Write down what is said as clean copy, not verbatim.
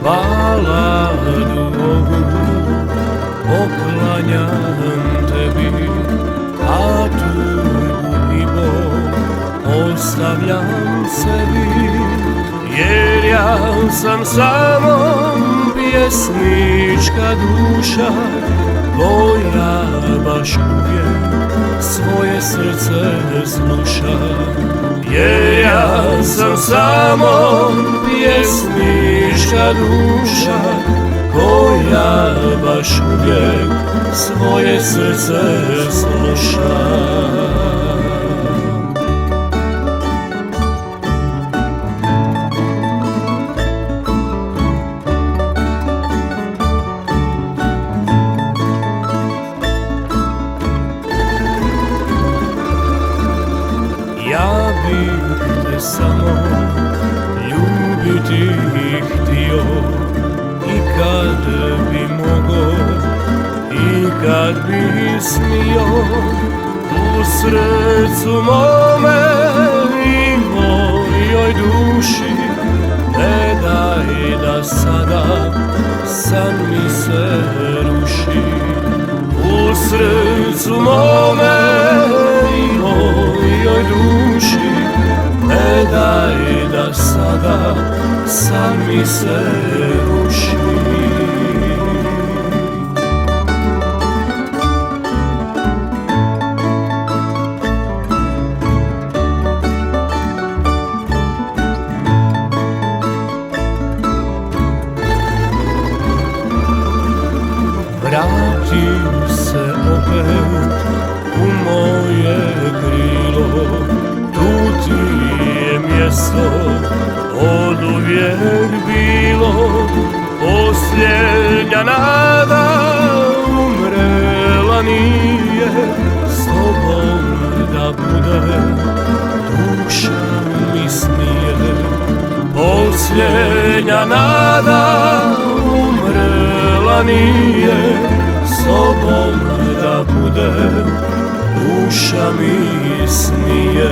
baladu ovu poklanjam tebi, a tugu i bol ostavljam sebi, jer ja sam samo pjesnička duša koja baš uvijek svoje srce sluša. Jer ja sam samo pjesnička duša koja baš uvijek svoje srce sluša. Ja bih te samo ljubiti htio, i kad bi mogo, i kad bi smio, u srcu mome i mojoj duši. Ne daj da sada san mi se ruši, u srcu mome i mojoj duši. Ne daj da sada san mi se ruši. Vrati se opet u moje krilo, tu ti je mjesto oduvijek bilo. Posljednja nada umrela nije, s tobom da bude duša mi smije. Posljednja nada umrela nije, s tobom da bude duša mi smije.